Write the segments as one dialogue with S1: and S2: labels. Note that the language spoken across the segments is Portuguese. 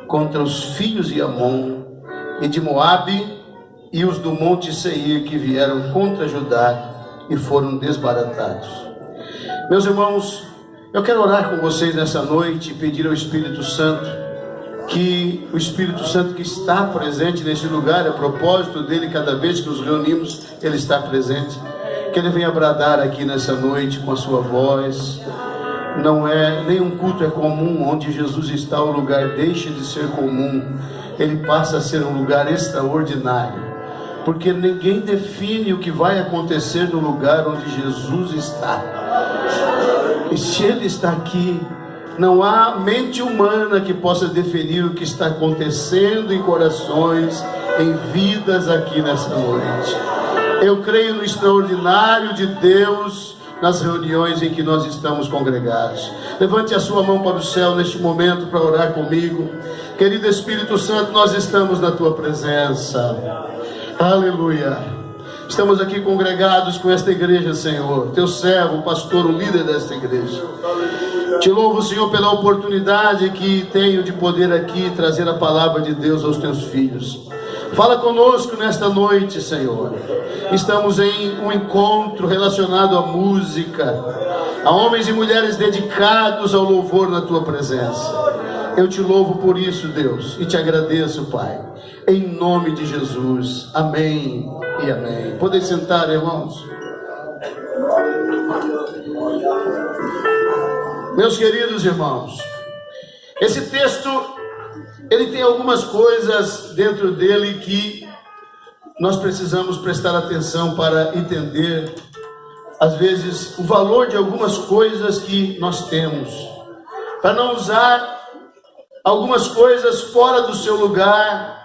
S1: contra os filhos de Amon e de Moabe e os do monte Seir, que vieram contra Judá e foram desbaratados. Meus irmãos, eu quero orar com vocês nessa noite e pedir ao Espírito Santo, que o Espírito Santo que está presente nesse lugar, a propósito dele, cada vez que nos reunimos, ele está presente, que ele venha bradar aqui nessa noite com a sua voz. Não é, nenhum culto é comum. Onde Jesus está, o lugar deixa de ser comum, ele passa a ser um lugar extraordinário, porque ninguém define o que vai acontecer no lugar onde Jesus está. E se ele está aqui, não há mente humana que possa definir o que está acontecendo em corações, em vidas aqui nessa noite. Eu creio no extraordinário de Deus nas reuniões em que nós estamos congregados. Levante a sua mão para o céu neste momento para orar comigo. Querido Espírito Santo, nós estamos na tua presença. Aleluia. Estamos aqui congregados com esta igreja, Senhor, teu servo, o pastor, o líder desta igreja. Te louvo, Senhor, pela oportunidade que tenho de poder aqui trazer a palavra de Deus aos teus filhos. Fala conosco nesta noite, Senhor. Estamos em um encontro relacionado à música, a homens e mulheres dedicados ao louvor na tua presença. Eu te louvo por isso, Deus, e te agradeço, Pai, em nome de Jesus. Amém e amém. Podem sentar, irmãos. Meus queridos irmãos, esse texto, ele tem algumas coisas dentro dele que nós precisamos prestar atenção para entender, às vezes, o valor de algumas coisas que nós temos, para não usar algumas coisas fora do seu lugar,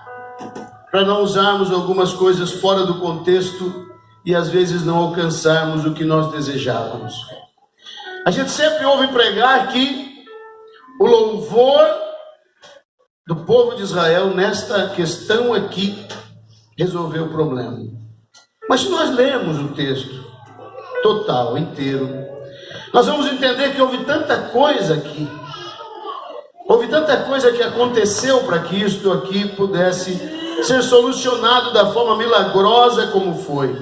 S1: para não usarmos algumas coisas fora do contexto e às vezes não alcançarmos o que nós desejávamos. A gente sempre ouve pregar que o louvor do povo de Israel nesta questão aqui resolveu o problema. Mas se nós lermos o texto total, inteiro, nós vamos entender que houve tanta coisa aqui, houve tanta coisa que aconteceu para que isto aqui pudesse ser solucionado da forma milagrosa como foi.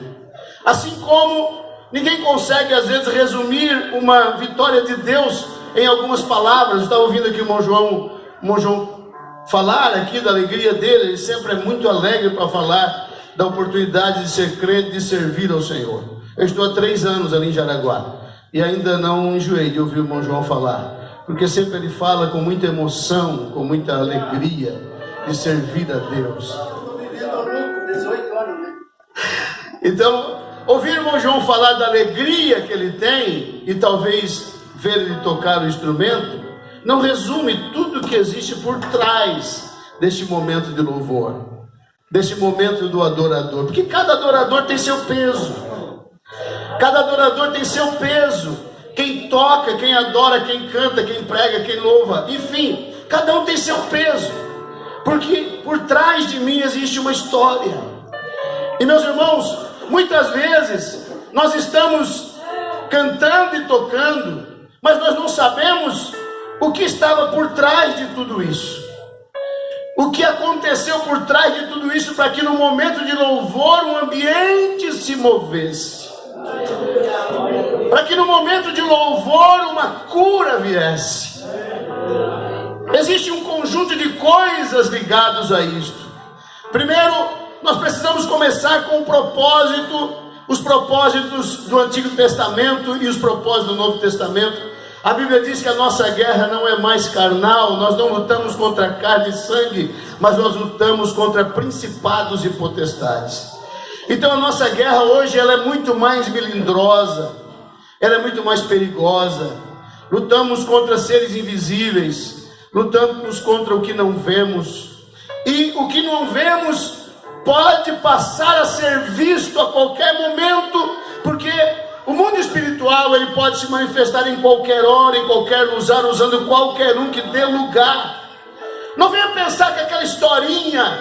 S1: Assim como ninguém consegue às vezes resumir uma vitória de Deus em algumas palavras. Eu estava ouvindo aqui o irmão João falar aqui da alegria dele. Ele sempre é muito alegre para falar da oportunidade de ser crente, de servir ao Senhor. Eu estou há 3 anos ali em Jaraguá e ainda não enjoei de ouvir o irmão João falar, porque sempre ele fala com muita emoção, com muita alegria de servir a Deus. Então, ouvir o irmão João falar da alegria que ele tem e talvez ver ele tocar o instrumento, não resume tudo que existe por trás deste momento de louvor, deste momento do adorador, porque cada adorador tem seu peso, cada adorador tem seu peso, quem toca, quem adora, quem canta, quem prega, quem louva, enfim, cada um tem seu peso, porque por trás de mim existe uma história. E meus irmãos, muitas vezes nós estamos cantando e tocando, mas nós não sabemos o que estava por trás de tudo isso. O que aconteceu por trás de tudo isso para que no momento de louvor o ambiente se movesse. Para que no momento de louvor uma cura viesse. Existe um conjunto de coisas ligadas a isto. Primeiro, nós precisamos começar com o propósito, os propósitos do Antigo Testamento e os propósitos do Novo Testamento. A Bíblia diz que a nossa guerra não é mais carnal, nós não lutamos contra carne e sangue, mas nós lutamos contra principados e potestades. Então a nossa guerra hoje ela é muito mais melindrosa, ela é muito mais perigosa. Lutamos contra seres invisíveis, lutamos contra o que não vemos, e o que não vemos pode passar a ser visto a qualquer momento, porque o mundo espiritual ele pode se manifestar em qualquer hora, em qualquer lugar, usando qualquer um que dê lugar. Não venha pensar que aquela historinha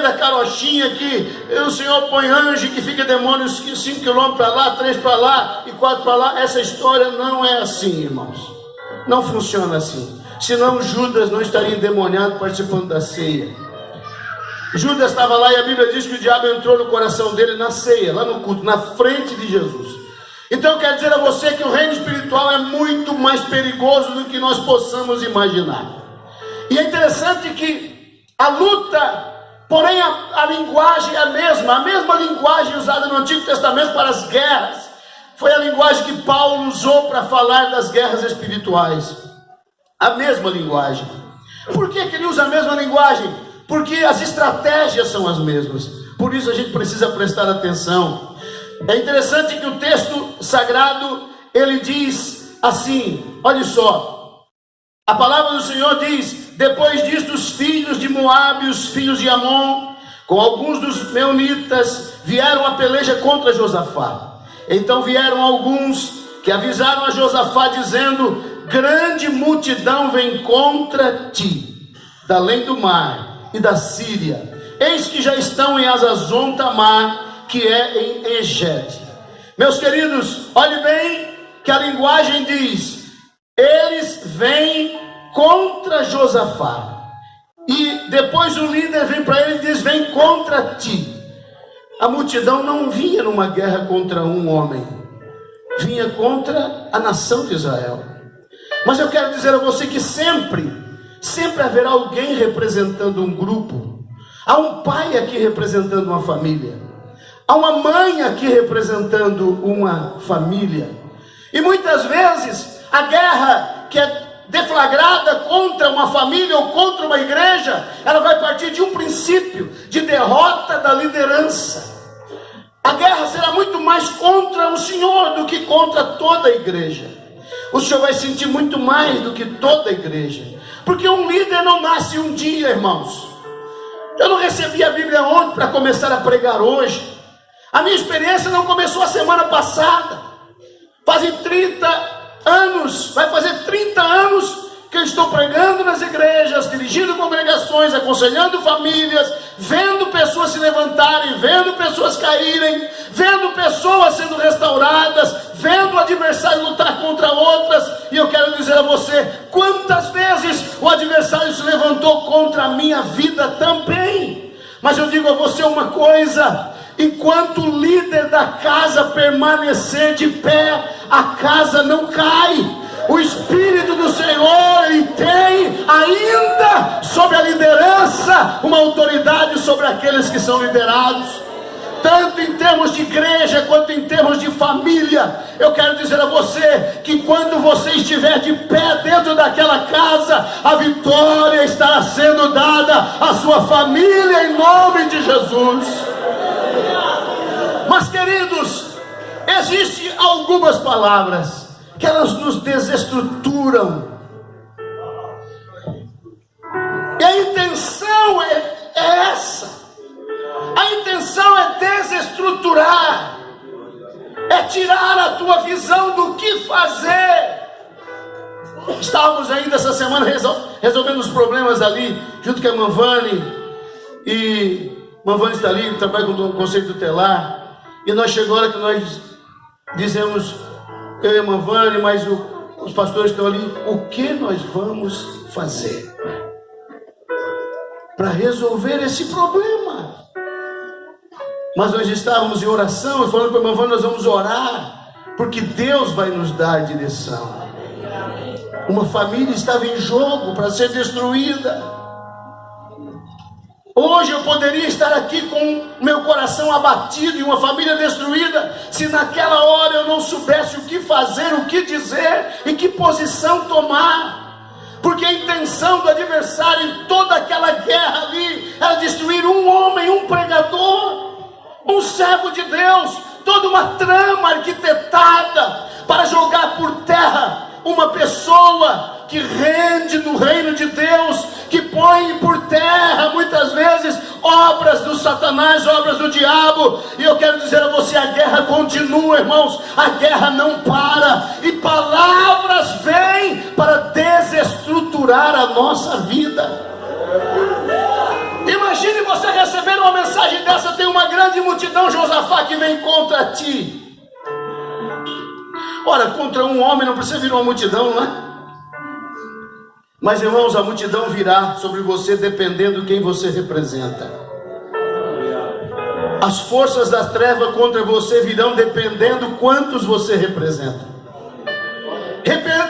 S1: da carochinha que o Senhor põe anjo que fica demônios 5 km para lá, 3 para lá e 4 para lá. Essa história não é assim, irmãos. Não funciona assim. senão Judas não estaria endemoniado participando da ceia. Judas estava lá e a Bíblia diz que o diabo entrou no coração dele na ceia, lá no culto, na frente de Jesus. Então eu quero dizer a você que o reino espiritual é muito mais perigoso do que nós possamos imaginar. E é interessante que a luta, porém a linguagem é a mesma linguagem usada no Antigo Testamento para as guerras, foi a linguagem que Paulo usou para falar das guerras espirituais. A mesma linguagem. Por que ele usa a mesma linguagem? Porque as estratégias são as mesmas. Por isso a gente precisa prestar atenção. É interessante que o texto sagrado, ele diz assim, olha só. A palavra do Senhor diz: depois disto os filhos de Moabe, os filhos de Amon, com alguns dos meunitas, vieram a peleja contra Josafá. Então vieram alguns que avisaram a Josafá, dizendo: grande multidão vem contra ti, da além do mar e da Síria. Eis que já estão em Hazazon Tamar, que é em Engedi. Meus queridos, olhe bem que a linguagem diz: eles vêm contra Josafá. E depois o líder vem para ele e diz: vem contra ti. A multidão não vinha numa guerra contra um homem, vinha contra a nação de Israel. Mas eu quero dizer a você que sempre haverá alguém representando um grupo. Há um pai aqui representando uma família. Há uma mãe aqui representando uma família. E muitas vezes a guerra que é deflagrada contra uma família ou contra uma igreja, ela vai partir de um princípio de derrota da liderança. A guerra será muito mais contra o Senhor do que contra toda a igreja. O Senhor vai sentir muito mais do que toda a igreja. Porque um líder não nasce um dia, irmãos. Eu não recebi a Bíblia ontem para começar a pregar hoje. A minha experiência não começou a semana passada. Fazem 30 anos, vai fazer 30 anos que eu estou pregando nas igrejas, dirigindo congregações, aconselhando famílias, vendo pessoas se levantarem, vendo pessoas caírem, vendo pessoas sendo restauradas, vendo o adversário lutar contra outras. E eu quero dizer a você, quantas vezes o adversário se levantou contra a minha vida também. Mas eu digo a você uma coisa: enquanto o líder da casa permanecer de pé, a casa não cai. O Espírito do Senhor, ele tem ainda sobre a liderança uma autoridade sobre aqueles que são liderados, tanto em termos de igreja quanto em termos de família. Eu quero dizer a você que quando você estiver de pé dentro daquela casa, a vitória estará sendo dada à sua família em nome de Jesus. Mas, queridos, existem algumas palavras que elas nos desestruturam. E a intenção é essa. A intenção é desestruturar, é tirar a tua visão do que fazer. Estávamos ainda essa semana resolvendo os problemas ali, junto com a Manvani, e Manvani está ali, trabalha com o conselho tutelar, e nós chegou a hora que nós dizemos, eu e a Manvani, mas os pastores estão ali, o que nós vamos fazer para resolver esse problema? Mas nós estávamos em oração, e falando para a Manvani, nós vamos orar, porque Deus vai nos dar direção. Uma família estava em jogo para ser destruída. Hoje eu poderia estar aqui com meu coração abatido e uma família destruída, se naquela hora eu não soubesse o que fazer, o que dizer e que posição tomar. Porque a intenção do adversário em toda aquela guerra ali era destruir um homem, um pregador, um servo de Deus, toda uma trama arquitetada para jogar por terra uma pessoa que rende no reino de Deus, que põe por terra muitas vezes obras do Satanás, obras do diabo. E eu quero dizer a você, a guerra continua, irmãos, a guerra não para, e palavras vêm para desestruturar a nossa vida. Imagine você receber uma mensagem dessa: tem uma grande multidão, Josafá, que vem contra ti. Ora, contra um homem não precisa vir uma multidão, não é? Mas, irmãos, a multidão virá sobre você dependendo de quem você representa. As forças da treva contra você virão dependendo quantos você representa.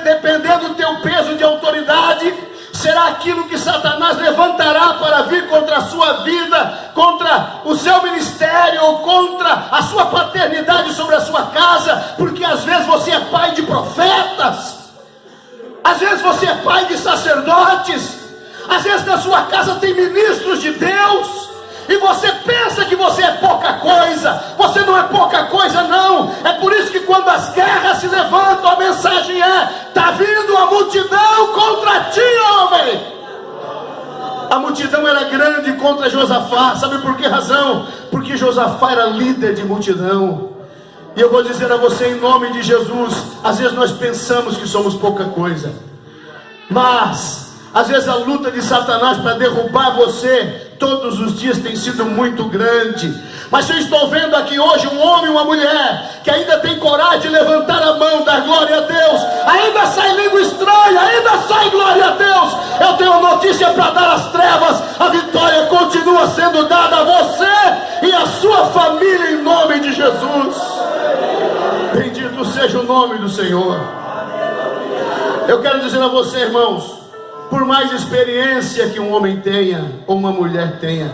S1: Dependendo do teu peso de autoridade, será aquilo que Satanás levantará para vir contra a sua vida, contra o seu ministério, ou contra a sua paternidade sobre a sua casa, porque às vezes você é pai de profetas, às vezes você é pai de sacerdotes, às vezes na sua casa tem ministros de Deus, e você pensa que você é pouca coisa. Você não é pouca coisa, não. É por isso que quando as guerras se levantam, a mensagem é: está vindo a multidão contra ti, homem. A multidão era grande contra Josafá. Sabe por que razão? Porque Josafá era líder de multidão. E eu vou dizer a você, em nome de Jesus, às vezes nós pensamos que somos pouca coisa, mas às vezes a luta de Satanás para derrubar você todos os dias tem sido muito grande. Mas eu estou vendo aqui hoje um homem e uma mulher que ainda tem coragem de levantar a mão, dar glória a Deus. Ainda sai língua estranha, ainda sai glória a Deus. Eu tenho uma notícia para dar às trevas: a vitória continua sendo dada a você e a sua família, em nome de Jesus. Bendito seja o nome do Senhor. Eu quero dizer a você, irmãos, por mais experiência que um homem tenha, ou uma mulher tenha,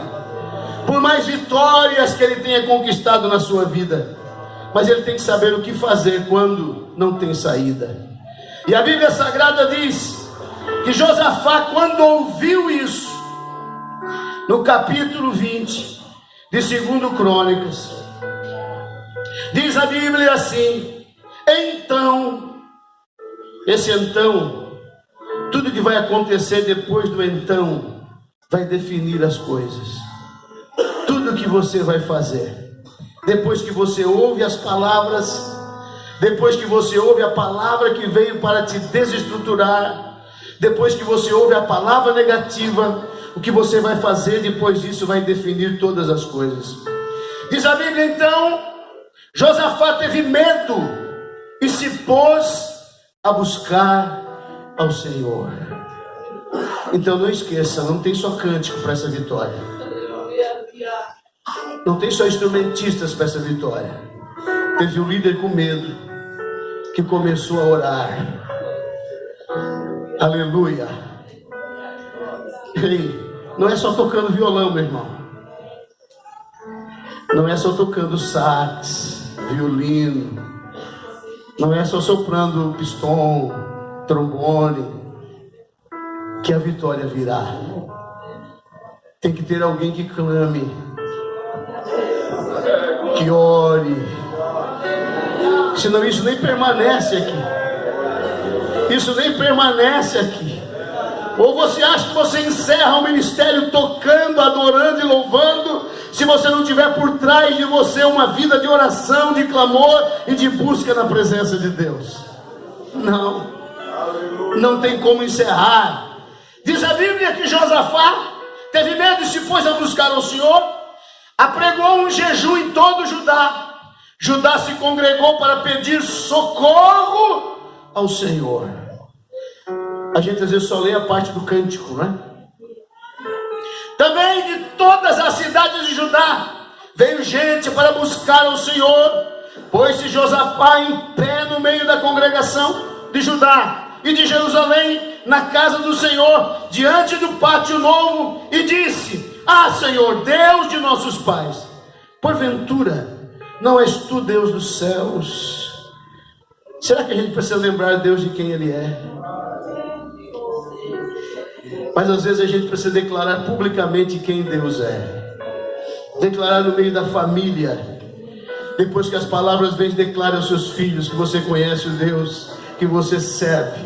S1: por mais vitórias que ele tenha conquistado na sua vida, mas ele tem que saber o que fazer quando não tem saída. E a Bíblia Sagrada diz que Josafá, quando ouviu isso, no capítulo 20 de 2 Crônicas, diz a Bíblia assim: então, esse então, tudo que vai acontecer depois do então vai definir as coisas. Tudo que você vai fazer depois que você ouve as palavras, depois que você ouve a palavra que veio para te desestruturar, depois que você ouve a palavra negativa, o que você vai fazer depois disso vai definir todas as coisas. Diz a Bíblia: então Josafá teve medo e se pôs a buscar ao Senhor. Então não esqueça, não tem só cântico para essa vitória, não tem só instrumentistas para essa vitória. Teve um líder com medo que começou a orar. Aleluia. Ei, não é só tocando violão, meu irmão, não é só tocando sax, violino, não é só soprando pistão, trombone, que a vitória virá. Tem que ter alguém que clame, que ore, senão isso nem permanece aqui. Isso nem permanece aqui. Ou você acha que você encerra o ministério tocando, adorando e louvando, se você não tiver por trás de você uma vida de oração, de clamor e de busca na presença de Deus? Não. Não tem como encerrar. Diz a Bíblia que Josafá teve medo e se pôs a buscar ao Senhor, apregou um jejum em todo Judá. Judá se congregou para pedir socorro ao Senhor. A gente às vezes só lê a parte do cântico, né? Também de todas as cidades de Judá veio gente para buscar ao Senhor. Pôs-se Josafá em pé no meio da congregação de Judá e de Jerusalém, na casa do Senhor, diante do pátio novo, e disse: ah, Senhor, Deus de nossos pais, porventura não és tu Deus dos céus? Será que a gente precisa lembrar Deus de quem Ele é? Mas às vezes a gente precisa declarar publicamente quem Deus é. Declarar no meio da família. Depois que as palavras vêm, declare aos seus filhos que você conhece o Deus que você serve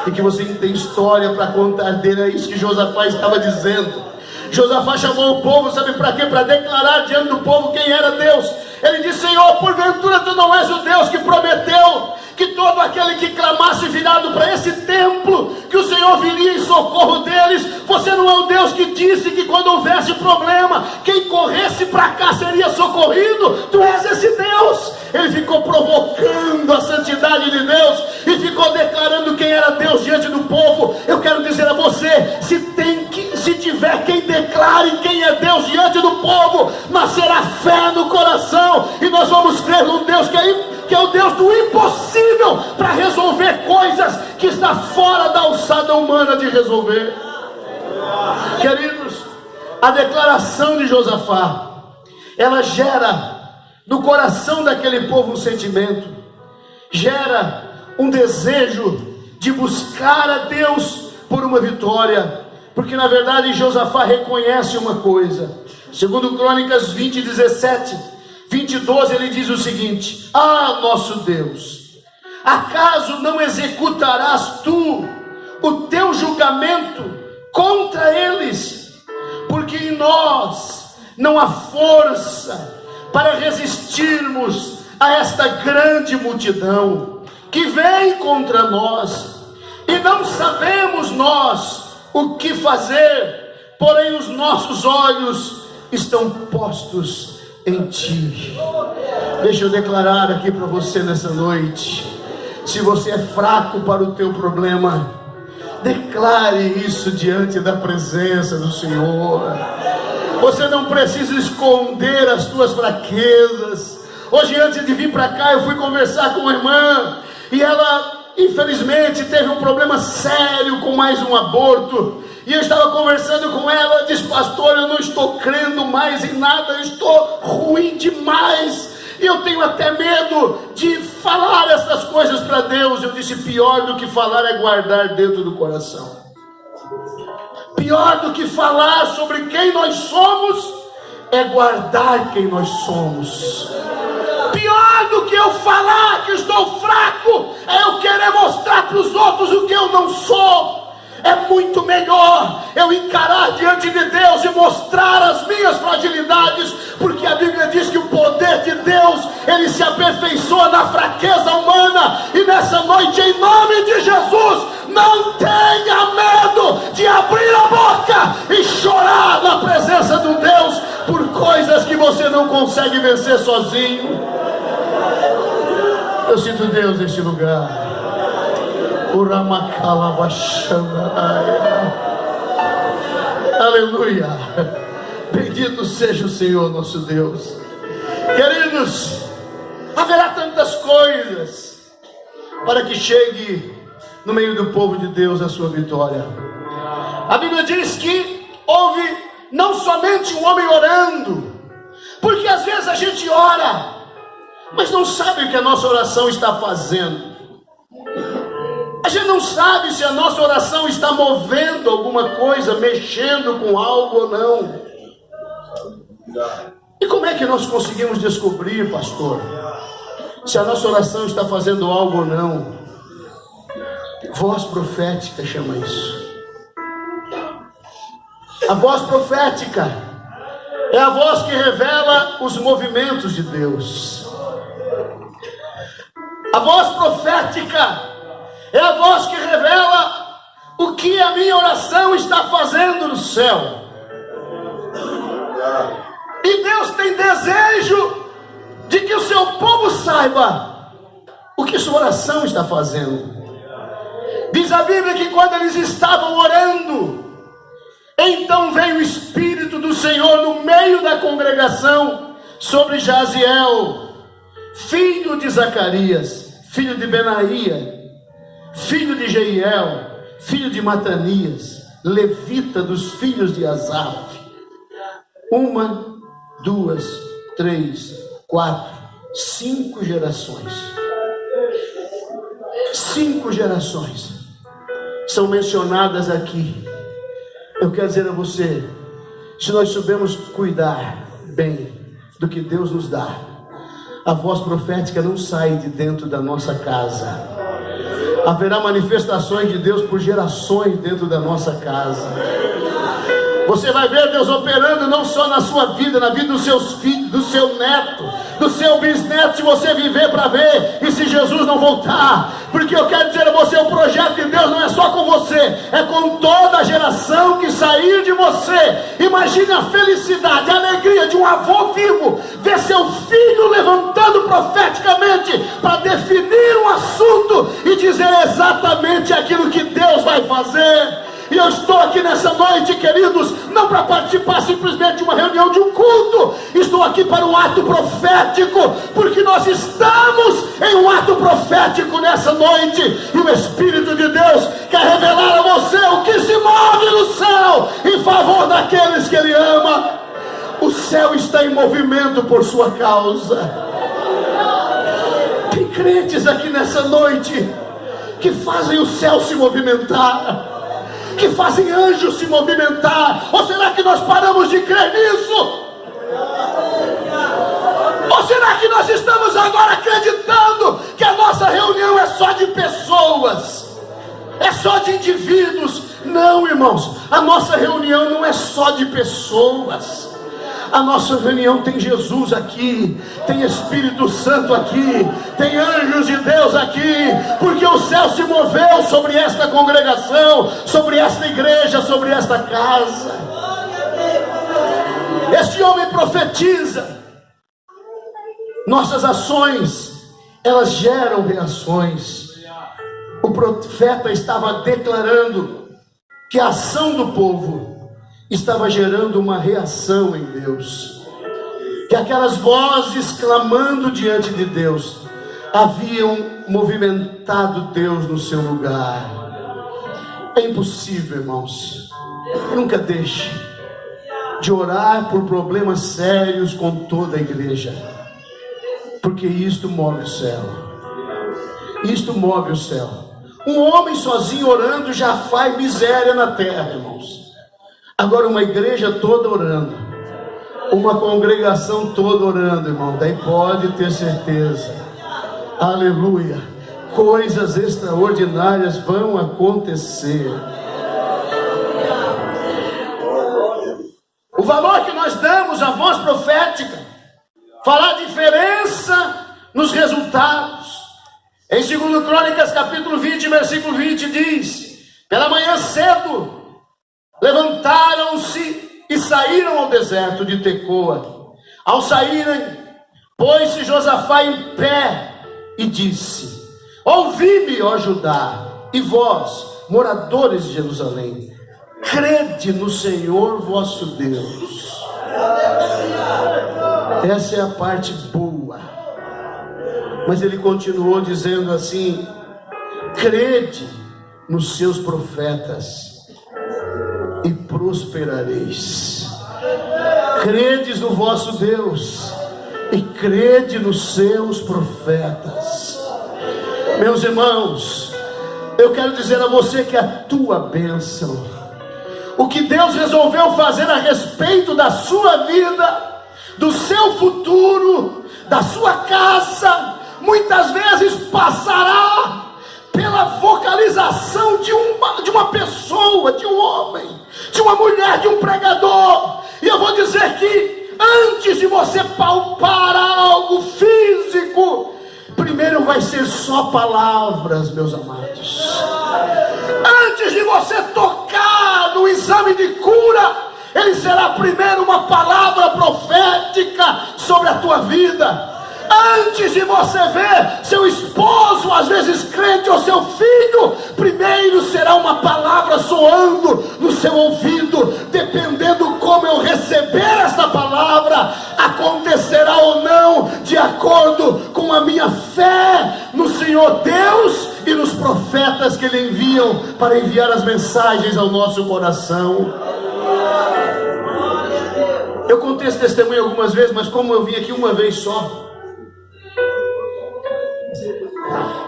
S1: e que você tem história para contar dele. É isso que Josafá estava dizendo. Josafá chamou o povo, sabe para quê? Para declarar diante do povo quem era Deus. Ele disse: Senhor, porventura tu não és o Deus que prometeu que todo aquele que clamasse virado para esse templo, que o Senhor viria em socorro deles? Você não é o Deus que disse que quando houvesse problema, quem corresse para cá seria socorrido? Tu és esse Deus. Ele ficou provocando a santidade de Deus, e ficou declarando quem era Deus diante do povo. Eu quero dizer a você, se tiver quem declare quem é Deus diante do povo, nascerá fé no coração, e nós vamos crer num Deus que é o Deus do impossível, para resolver coisas que está fora da alçada humana de resolver. Queridos, a declaração de Josafá, ela gera no coração daquele povo um sentimento, gera um desejo de buscar a Deus por uma vitória, porque na verdade Josafá reconhece uma coisa. Segundo Crônicas 20:17, 20:12, ele diz o seguinte: ah, nosso Deus, acaso não executarás tu o teu julgamento contra eles? Porque em nós não há força para resistirmos a esta grande multidão que vem contra nós, e não sabemos nós o que fazer, porém os nossos olhos estão postos em ti. Deixa eu declarar aqui para você nessa noite: se você é fraco para o teu problema, declare isso diante da presença do Senhor. Você não precisa esconder as tuas fraquezas. Hoje, antes de vir para cá, eu fui conversar com uma irmã, e ela infelizmente teve um problema sério com mais um aborto. E eu estava conversando com ela, ela disse: pastor, eu não estou crendo mais em nada, eu estou ruim demais, e eu tenho até medo de falar essas coisas para Deus. Eu disse: pior do que falar é guardar dentro do coração. Pior do que falar sobre quem nós somos é guardar quem nós somos. Pior do que eu falar que estou fraco é eu querer mostrar para os outros o que eu não sou. É muito melhor eu encarar diante de Deus e mostrar as minhas fragilidades, porque a Bíblia diz que o poder de Deus, ele se aperfeiçoa na fraqueza humana. E nessa noite, em nome de Jesus, não tenha medo de abrir a boca e chorar na presença de um Deus por coisas que você não consegue vencer sozinho. Eu sinto Deus neste lugar. Aleluia. Bendito seja o Senhor nosso Deus. Queridos, haverá tantas coisas para que chegue no meio do povo de Deus a sua vitória. A Bíblia diz que houve não somente um homem orando, porque às vezes a gente ora, mas não sabe o que a nossa oração está fazendo. A gente não sabe se a nossa oração está movendo alguma coisa, mexendo com algo ou não. E como é que nós conseguimos descobrir, pastor, se a nossa oração está fazendo algo ou não? Voz profética chama isso. A voz profética é a voz que revela os movimentos de Deus. A voz profética é a voz que revela o que a minha oração está fazendo no céu. E Deus tem desejo de que o seu povo saiba o que sua oração está fazendo. Diz a Bíblia que quando eles estavam orando, então veio o Espírito do Senhor no meio da congregação sobre Jaziel, filho de Zacarias, filho de Benaía, filho de Jeiel, filho de Matanias, levita dos filhos de Asaf. 1, 2, 3, 4, 5 gerações. 5 gerações são mencionadas aqui. Eu quero dizer a você, se nós soubermos cuidar bem do que Deus nos dá, a voz profética não sai de dentro da nossa casa. Haverá manifestações de Deus por gerações dentro da nossa casa. Você vai ver Deus operando não só na sua vida, na vida dos seus filhos, do seu neto, do seu bisneto, se você viver para ver, e se Jesus não voltar. Porque eu quero dizer a você, o projeto de Deus não é só com você, é com toda a geração que sair de você. Imagine a felicidade, a alegria de um avô vivo, ver seu filho levantando profeticamente para definir um assunto e dizer: é exatamente aquilo que Deus vai fazer. E eu estou aqui nessa noite, queridos, não para participar simplesmente de uma reunião, de um culto. Estou aqui para um ato profético, porque nós estamos em um ato profético nessa noite. E o Espírito de Deus quer revelar a você o que se move no céu em favor daqueles que Ele ama. O céu está em movimento por sua causa. Tem crentes aqui nessa noite que fazem o céu se movimentar, que fazem anjos se movimentar. Ou será que nós paramos de crer nisso? Ou será que nós estamos agora acreditando que a nossa reunião é só de pessoas, é só de indivíduos? Não, irmãos, a nossa reunião não é só de pessoas. A nossa reunião tem Jesus aqui, tem Espírito Santo aqui, tem anjos de Deus aqui, porque o céu se moveu sobre esta congregação, sobre esta igreja, sobre esta casa. Este homem profetiza. Nossas ações, elas geram reações. O profeta estava declarando que a ação do povo estava gerando uma reação em Deus, que aquelas vozes clamando diante de Deus haviam movimentado Deus no seu lugar. É impossível, irmãos, nunca deixe de orar por problemas sérios com toda a igreja, porque isto move o céu. Isto move o céu. Um homem sozinho orando já faz miséria na terra, irmãos. Agora uma igreja toda orando, uma congregação toda orando, irmão, daí pode ter certeza, aleluia, coisas extraordinárias vão acontecer. O valor que nós damos à voz profética fará diferença nos resultados. Em 2 Crônicas capítulo 20, versículo 20 diz: pela manhã cedo levantaram-se e saíram ao deserto de Tecoa. Ao saírem, pôs-se Josafá em pé e disse: ouvi-me, ó Judá, e vós, moradores de Jerusalém, crede no Senhor vosso Deus. Essa é a parte boa. Mas ele continuou dizendo assim: crede nos seus profetas e prosperareis. Credes no vosso Deus e crede nos seus profetas. Meus irmãos, eu quero dizer a você que a tua bênção, o que Deus resolveu fazer a respeito da sua vida, do seu futuro, da sua casa, muitas vezes passará pela vocalização de uma pessoa, de um homem, de uma mulher, de um pregador. E eu vou dizer que antes de você palpar algo físico, primeiro vai ser só palavras, meus amados. Antes de você tocar no exame de cura, ele será primeiro uma palavra profética sobre a tua vida. Antes de você ver seu esposo, às vezes crente, ou seu filho, primeiro será uma palavra soando no seu ouvido. Dependendo como eu receber essa palavra, acontecerá ou não, de acordo com a minha fé no Senhor Deus e nos profetas que Ele enviam para enviar as mensagens ao nosso coração. Eu contei esse testemunho algumas vezes, mas como eu vim aqui uma vez só,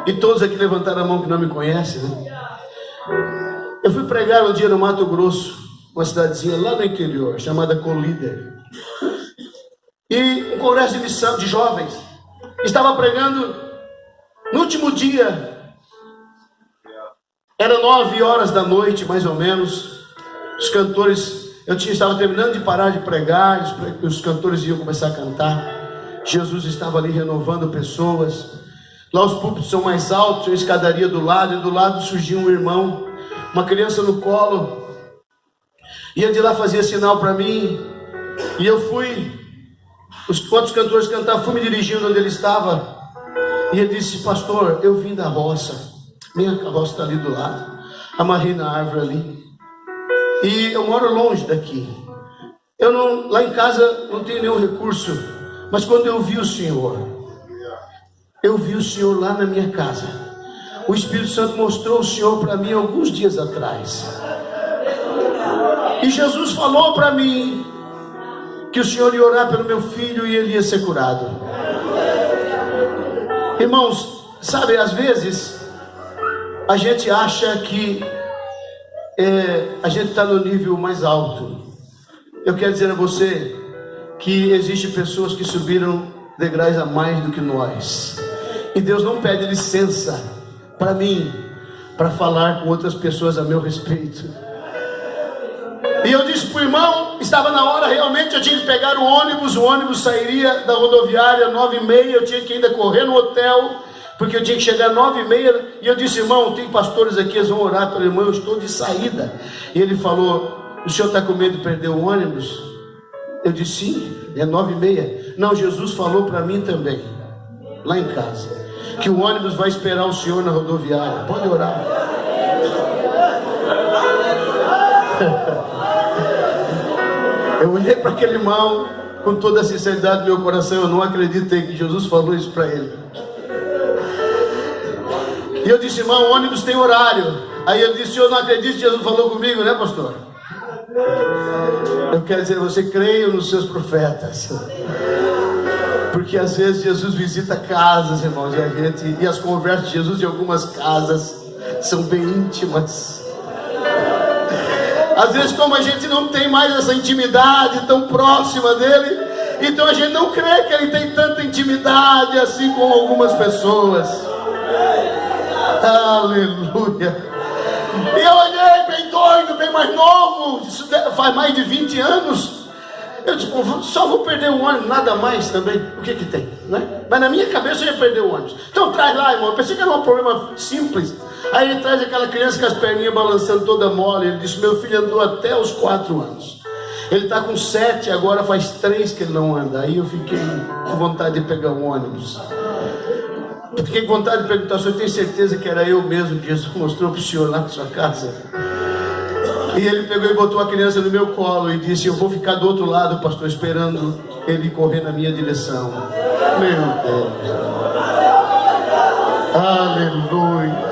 S1: e todos aqui levantaram a mão que não me conhecem, né? Eu fui pregar um dia no Mato Grosso, uma cidadezinha lá no interior, chamada Colíder. E um congresso de missão de jovens. Estava pregando no último dia. Era 9 horas da noite, mais ou menos. Os cantores, estava terminando de parar de pregar, os cantores iam começar a cantar. Jesus estava ali renovando pessoas. Lá os púlpitos são mais altos, tem uma escadaria do lado, e do lado surgiu um irmão, uma criança no colo, ia de lá, fazia sinal para mim, e eu fui, os outros cantores cantavam, fui me dirigindo onde ele estava, e ele disse: pastor, eu vim da roça, Minha carroça está ali do lado. Amarrei na árvore ali. E eu moro longe daqui. Lá em casa não tenho nenhum recurso. Mas quando eu vi o Senhor lá na minha casa. O Espírito Santo mostrou o Senhor para mim alguns dias atrás. E Jesus falou para mim que o Senhor ia orar pelo meu filho e ele ia ser curado. Irmãos, sabe, às vezes a gente acha que a gente está no nível mais alto. Eu quero dizer a você que existem pessoas que subiram degraus a mais do que nós. E Deus não pede licença para mim, para falar com outras pessoas a meu respeito. E eu disse para o irmão, estava na hora realmente, eu tinha que pegar o ônibus sairia da rodoviária 9h30, eu tinha que ainda correr no hotel, porque eu tinha que chegar 9h30, e eu disse, irmão, tem pastores aqui, eles vão orar pelo irmão, eu estou de saída. E ele falou, o senhor está com medo de perder o ônibus? Eu disse, sim, é 9h30. Não, Jesus falou para mim também, lá em casa, que o ônibus vai esperar o senhor na rodoviária, pode orar. Eu olhei para aquele irmão com toda a sinceridade do meu coração, eu não acreditei que Jesus falou isso para ele. E eu disse, irmão, o ônibus tem horário. Aí ele disse, eu não acredito que Jesus falou comigo, né, pastor? Eu quero dizer, você creia nos seus profetas. Porque às vezes Jesus visita casas, irmãos, e as conversas de Jesus em algumas casas são bem íntimas. Às vezes, como a gente não tem mais essa intimidade tão próxima dele, então a gente não crê que ele tem tanta intimidade assim com algumas pessoas. Aleluia. E eu olhei bem doido, bem mais novo, isso faz mais de 20 anos. Eu disse, só vou perder o ônibus, nada mais também. O que que tem, né? Mas na minha cabeça eu ia perder o ônibus. Então traz lá, irmão. Eu pensei que era um problema simples. Aí ele traz aquela criança com as perninhas balançando toda mole. Ele disse, meu filho andou até os 4 anos. Ele está com 7, agora faz 3 que ele não anda. Aí eu fiquei com vontade de pegar um ônibus. Eu fiquei com vontade de perguntar, o senhor tem certeza que era eu mesmo que Jesus mostrou para o senhor lá na sua casa? E ele pegou e botou a criança no meu colo e disse, eu vou ficar do outro lado, pastor, esperando ele correr na minha direção. Meu Deus. Aleluia.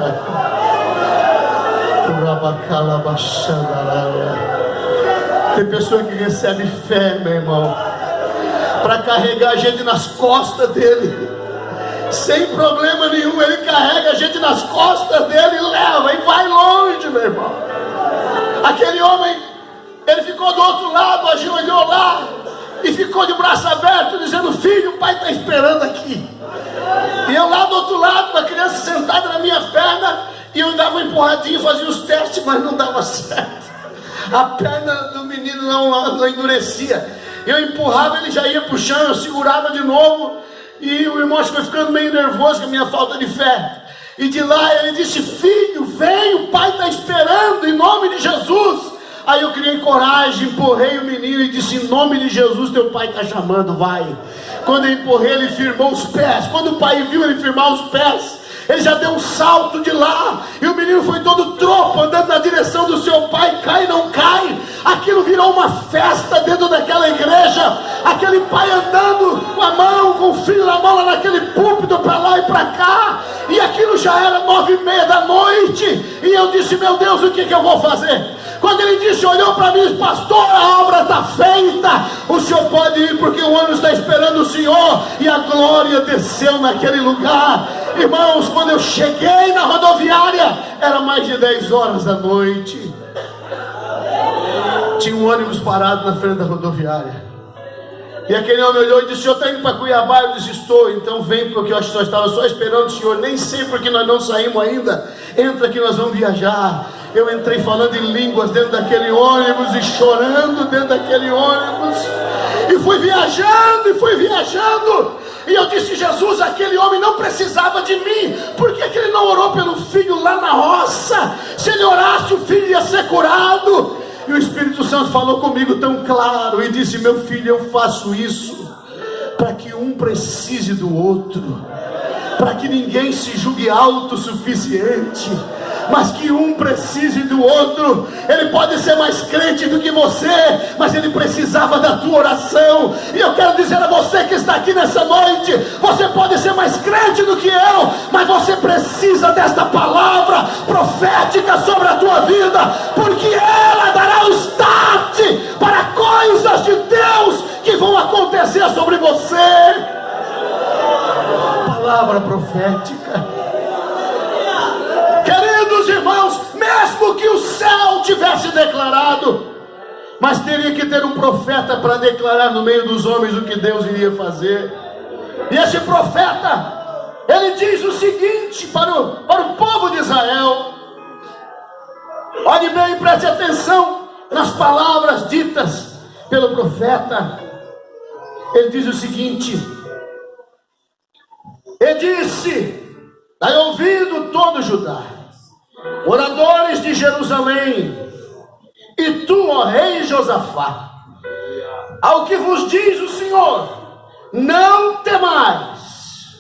S1: Tem pessoa que recebe fé, meu irmão, para carregar a gente nas costas dele. Sem problema nenhum, ele carrega a gente nas costas dele e leva, e vai longe, meu irmão. Aquele homem, ele ficou do outro lado, ajoelhou lá e ficou de braço aberto, dizendo, filho, o pai está esperando aqui. E eu lá do outro lado, com a criança sentada na minha perna, e eu dava uma empurradinha, fazia os testes, mas não dava certo. A perna do menino não endurecia. Eu empurrava, ele já ia para o chão, eu segurava de novo, e o irmão foi ficando meio nervoso com a minha falta de fé. E de lá ele disse, filho, vem, o pai está esperando, em nome de Jesus. Aí eu criei coragem, empurrei o menino e disse, em nome de Jesus, teu pai está chamando, vai. Quando eu empurrei, ele firmou os pés. Quando o pai viu ele firmar os pés, ele já deu um salto de lá, e o menino foi todo tropo, andando na direção do seu pai, cai, não cai. Aquilo virou uma festa dentro daquela igreja, aquele pai andando com a mão, com o filho na mão, lá naquele púlpito, para lá e para cá, e aquilo já era 9h30 da noite, e eu disse, meu Deus, o que eu vou fazer? Quando ele disse, olhou para mim e disse, pastor, a obra está feita, o senhor pode ir, porque o ônibus está esperando o senhor. E a glória desceu naquele lugar. Irmãos, quando eu cheguei na rodoviária, era mais de 10 horas da noite. Tinha um ônibus parado na frente da rodoviária. E aquele homem olhou e disse, o senhor está indo para Cuiabá? Eu disse, estou. Então vem, porque eu acho que só estava só esperando o senhor. Nem sei porque nós não saímos ainda. Entra que nós vamos viajar. Eu entrei falando em línguas dentro daquele ônibus e chorando dentro daquele ônibus. E fui viajando, e fui viajando. E eu disse, Jesus, aquele homem não precisava de mim. Por que ele não orou pelo filho lá na roça? Se ele orasse, o filho ia ser curado. E o Espírito Santo falou comigo tão claro e disse, meu filho, eu faço isso para que um precise do outro, para que ninguém se julgue autossuficiente, mas que um precise do outro. Ele pode ser mais crente do que você, mas ele precisava da tua oração. E eu quero dizer a você que está aqui nessa noite: você pode ser mais crente do que eu, mas você precisa desta palavra profética sobre a tua vida, porque ela dará o start para coisas de Deus que vão acontecer sobre você. Palavra profética. Queridos irmãos, mesmo que o céu tivesse declarado, mas teria que ter um profeta para declarar no meio dos homens o que Deus iria fazer. E esse profeta, ele diz o seguinte para o povo de Israel. Olhe bem, preste atenção nas palavras ditas pelo profeta. Ele diz o seguinte: ele disse: dai ouvido todo Judá, moradores de Jerusalém, e tu, ó rei Josafá, ao que vos diz o Senhor, não temais,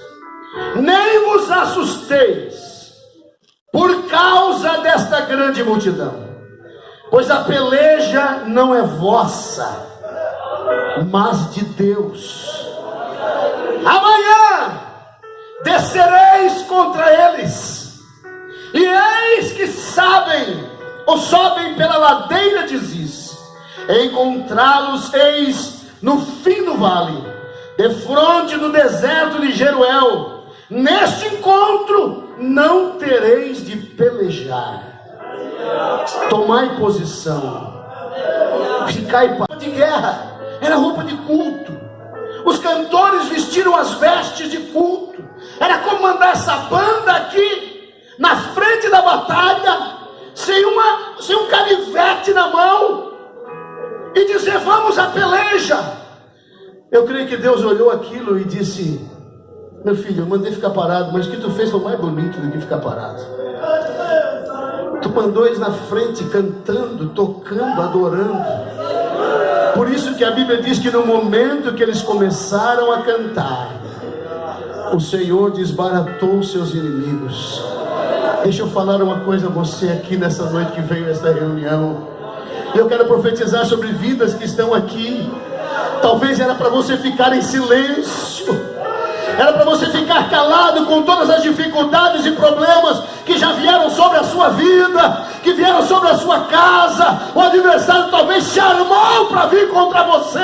S1: nem vos assusteis, por causa desta grande multidão, pois a peleja não é vossa, mas de Deus. Amanhã descereis contra eles, e eis que sobem pela ladeira de Ziz. Encontrá-los eis no fim do vale, defronte do deserto de Jeruel. Neste encontro não tereis de pelejar. Tomai posição, ficai de guerra. Era roupa de culto. Os cantores vestiram as vestes de culto. Era como mandar essa banda aqui na frente da batalha, sem um canivete na mão, e dizer: vamos à peleja. Eu creio que Deus olhou aquilo e disse: meu filho, eu mandei ficar parado, mas o que tu fez foi mais bonito do que ficar parado. Tu mandou eles na frente, cantando, tocando, adorando. Por isso que a Bíblia diz que no momento que eles começaram a cantar, o Senhor desbaratou seus inimigos. Deixa eu falar uma coisa a você aqui nessa noite que veio esta reunião. Eu quero profetizar sobre vidas que estão aqui. Talvez era para você ficar em silêncio, era para você ficar calado com todas as dificuldades e problemas que já vieram sobre a sua vida, que vieram sobre a sua casa. O adversário talvez te armou para vir contra você,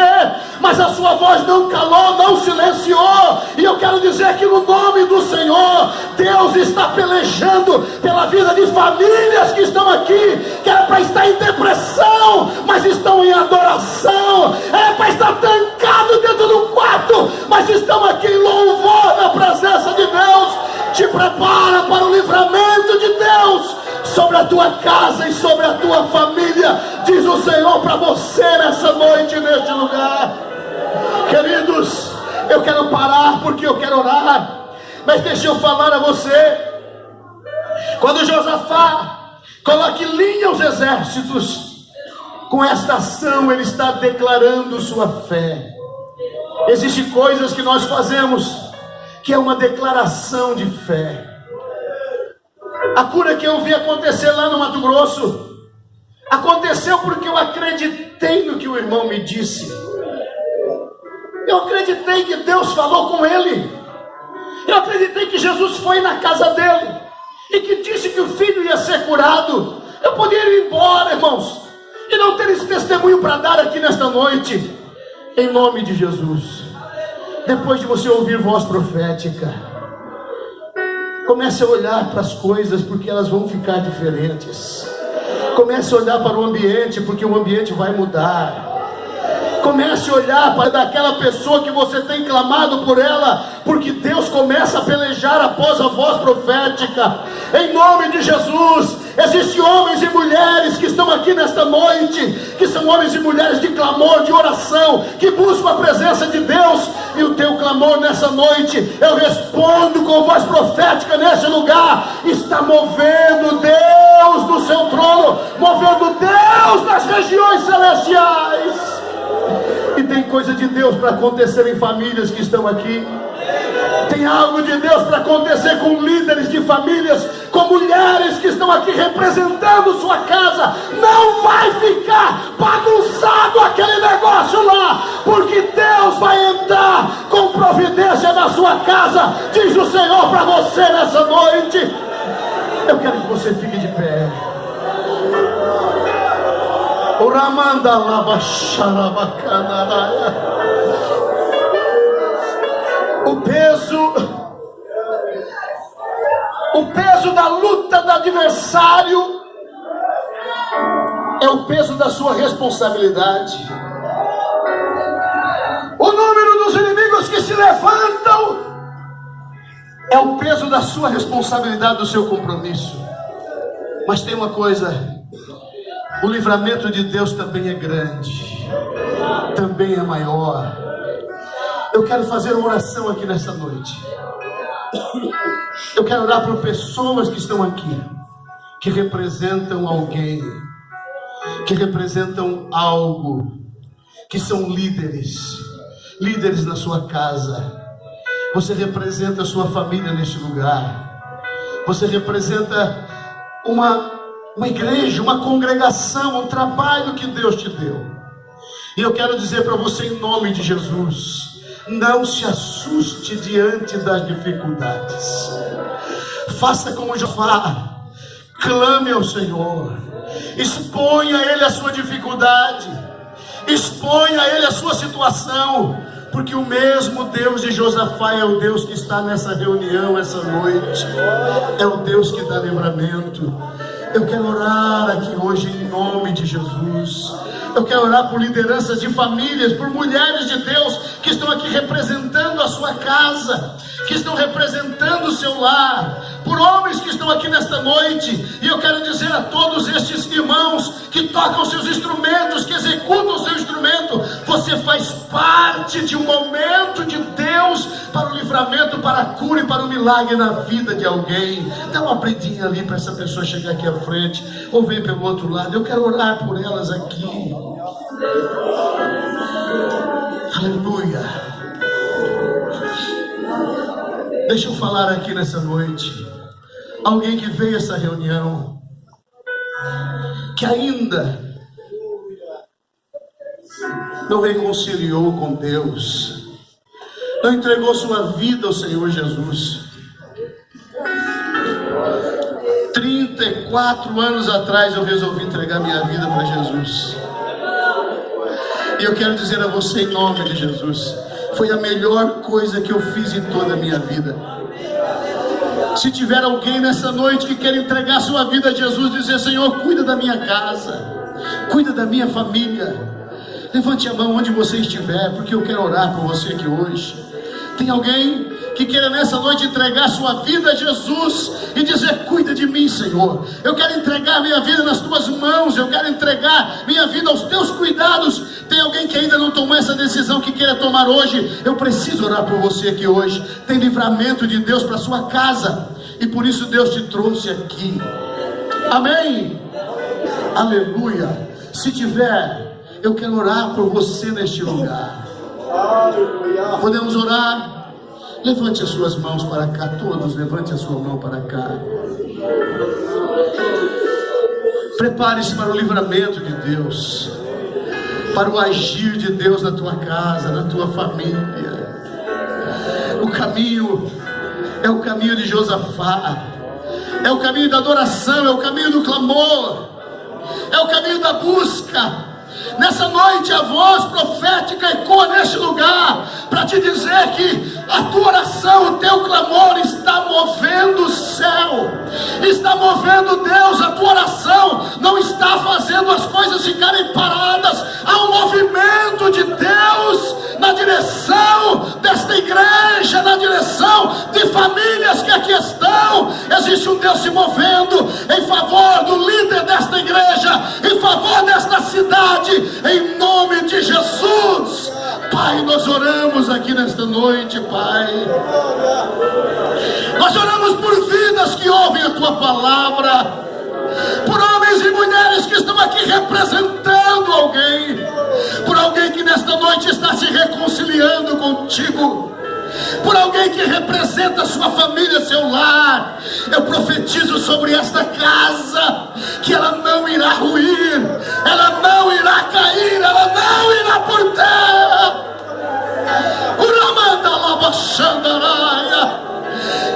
S1: mas a sua voz não calou, não silenciou. E eu quero dizer que no nome do Senhor, Deus está pelejando pela vida de famílias que estão aqui, que era para estar em depressão, mas estão em adoração. Era para estar trancado dentro do quarto, mas estão aqui em louvor na presença de Deus. Te prepara para o livramento de Deus sobre a tua casa e sobre a tua família, diz o Senhor para você nessa noite, neste lugar. Queridos, eu quero parar porque eu quero orar, mas deixa eu falar a você. Quando Josafá coloca em linha os exércitos, com esta ação ele está declarando sua fé. Existem coisas que nós fazemos que é uma declaração de fé. A cura que eu vi acontecer lá no Mato Grosso aconteceu porque eu acreditei no que o irmão me disse. Eu acreditei que Deus falou com ele. Eu acreditei que Jesus foi na casa dele e que disse que o filho ia ser curado. Eu poderia ir embora, irmãos, e não ter esse testemunho para dar aqui nesta noite, em nome de Jesus. Depois de você ouvir voz profética, comece a olhar para as coisas, porque elas vão ficar diferentes. Comece a olhar para o ambiente, porque o ambiente vai mudar. Comece a olhar para daquela pessoa que você tem clamado por ela, porque Deus começa a pelejar após a voz profética. Em nome de Jesus. Existem homens e mulheres que estão aqui nesta noite, que são homens e mulheres de clamor, de oração, que buscam a presença de Deus. E o teu clamor nessa noite, eu respondo com voz profética neste lugar, está movendo Deus no seu trono, movendo Deus nas regiões celestiais. E tem coisa de Deus para acontecer em famílias que estão aqui. Tem algo de Deus para acontecer com líderes de famílias, com mulheres que estão aqui representando sua casa. Não vai ficar bagunçado aquele negócio lá, porque Deus vai entrar com providência na sua casa, diz o Senhor para você nessa noite. Eu quero que você fique de pé. O Ramanda Labacharabacana. O peso da luta do adversário é o peso da sua responsabilidade. O número dos inimigos que se levantam é o peso da sua responsabilidade, do seu compromisso. Mas tem uma coisa: o livramento de Deus também é grande, também é maior. Eu quero fazer uma oração aqui nessa noite. Eu quero orar por pessoas que estão aqui, que representam alguém, que representam algo, que são líderes na sua casa. Você representa a sua família neste lugar. Você representa uma igreja, uma congregação, um trabalho que Deus te deu. E eu quero dizer para você, em nome de Jesus: não se assuste diante das dificuldades. Faça como Jofá, clame ao Senhor, exponha a Ele a sua dificuldade, exponha a Ele a sua situação, porque o mesmo Deus de Josafá é o Deus que está nessa reunião essa noite, é o Deus que dá livramento. Eu quero orar aqui hoje em nome de Jesus. Eu quero orar por lideranças de famílias, por mulheres de Deus que estão aqui representando a sua casa, que estão representando o seu lar, por homens que estão aqui nesta noite. E eu quero dizer a todos estes irmãos que tocam seus instrumentos, que executam o seu instrumento: você faz parte de um momento de Deus para o livramento, para a cura e para o milagre na vida de alguém. Dá uma abridinha ali para essa pessoa chegar aqui à frente, ou vem pelo outro lado. Eu quero orar por elas aqui. Aleluia. Deixa eu falar aqui nessa noite. Alguém que veio a essa reunião, que ainda não reconciliou com Deus, não entregou sua vida ao Senhor Jesus. 34 anos atrás eu resolvi entregar minha vida para Jesus. E eu quero dizer a você, em nome de Jesus, foi a melhor coisa que eu fiz em toda a minha vida. Se tiver alguém nessa noite que quer entregar sua vida a Jesus, dizer: Senhor, cuida da minha casa, cuida da minha família, levante a mão onde você estiver, porque eu quero orar por você aqui hoje. Tem alguém que queira nessa noite entregar sua vida a Jesus e dizer: cuida de mim, Senhor, eu quero entregar minha vida nas tuas mãos, eu quero entregar minha vida aos teus cuidados. Tem alguém que ainda não tomou essa decisão, que queira tomar hoje? Eu preciso orar por você aqui hoje. Tem livramento de Deus para sua casa, e por isso Deus te trouxe aqui. Amém? Aleluia. Se tiver, eu quero orar por você neste lugar. Podemos orar? Levante as suas mãos para cá, todos, levante a sua mão para cá. Prepare-se para o livramento de Deus, para o agir de Deus na tua casa, na tua família. O caminho é o caminho de Josafá, é o caminho da adoração, é o caminho do clamor, é o caminho da busca. Nessa noite a voz profética ecoa neste lugar para te dizer que a tua oração, o teu clamor está movendo o céu, está movendo Deus. A tua oração não está fazendo as coisas ficarem paradas. Há um movimento de Deus na direção desta igreja, na direção de famílias que aqui estão. Existe um Deus se movendo em favor do líder desta igreja, em favor desta cidade, em nome de Jesus. Pai, nós oramos aqui nesta noite, Pai. Nós oramos por vidas que ouvem a Tua palavra, por homens e mulheres que estão aqui representando alguém, por alguém que nesta noite está se reconciliando contigo, por alguém que representa a sua família, seu lar. Eu profetizo sobre esta casa que ela não irá ruir, ela não irá cair, ela não irá por terra.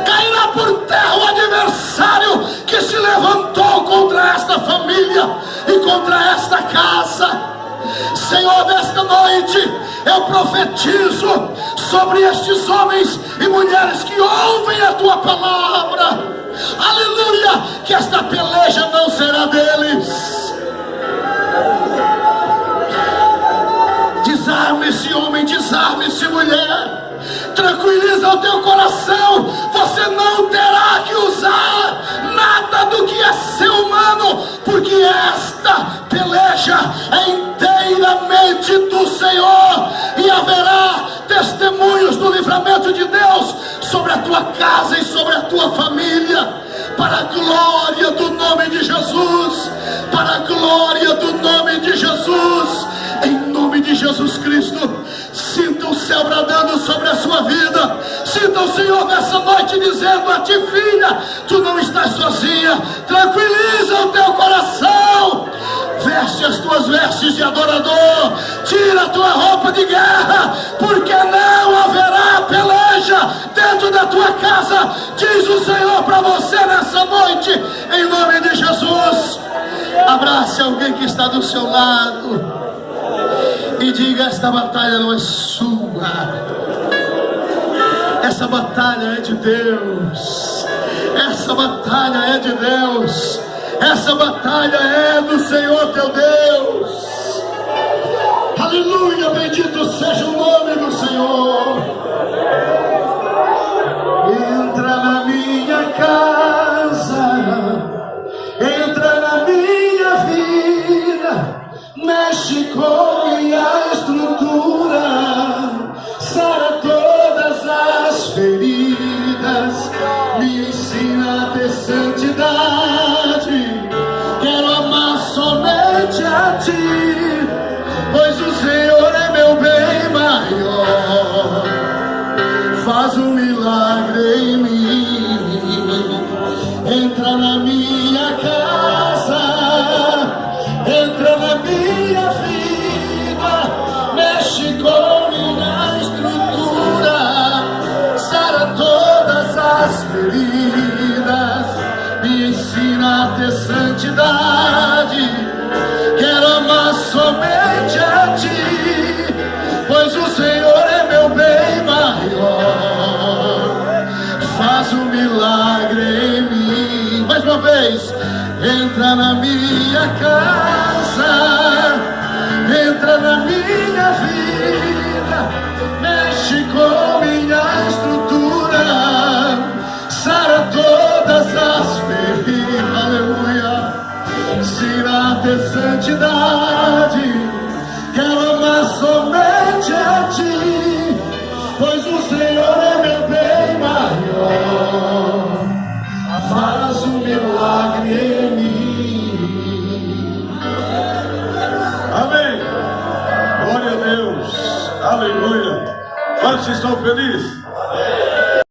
S1: Cairá por terra o adversário que se levantou contra esta família e contra esta casa. Senhor, nesta noite eu profetizo sobre estes homens e mulheres que ouvem a tua palavra, aleluia, que esta peleja não será deles. Desarme-se, homem, desarme-se, mulher. Tranquiliza o teu coração. Você não terá que usar nada do que é ser humano, porque esta peleja é inteiramente do Senhor, e haverá testemunhos do livramento de Deus sobre a tua casa e sobre a tua família, para a glória do nome de Jesus, para a glória do nome de Jesus. Em nome de Jesus Cristo, sinta o céu bradando sobre a sua vida. Sinta o Senhor nessa noite dizendo a ti, filha, tu não estás sozinha. Tranquiliza o teu coração. Veste as tuas vestes de adorador. Tira a tua roupa de guerra, porque não haverá peleja dentro da tua casa, diz o Senhor para você nessa noite, em nome de Jesus. Abrace alguém que está do seu lado e diga: esta batalha não é sua, essa batalha é de Deus, essa batalha é de Deus, essa batalha é do Senhor teu Deus. Aleluia, bendito seja o nome do Senhor. Entra na minha casa, entra na minha vida, mexe com minha estrutura, sara todas as feridas, me ensina a ter santidade. Quero amar somente a ti, pois o Senhor é meu bem maior. Faz um milagre em mim. Entra na minha casa, entra na minha vida, mexe com minha estrutura, sara todas as feridas, me ensina a ter santidade. Quero amar somente a ti, pois o Senhor é meu bem maior. Faz um milagre em mim. Mais uma vez. Entra na minha casa, entra na minha vida, mexe com minha estrutura, sara todas as feridas, aleluia, ensina a ter santidade. Quero amar somente a ti, pois o Senhor é meu bem maior. Faz um milagre em mim.
S2: Amém. Glória a Deus. Aleluia. Quantos estão felizes?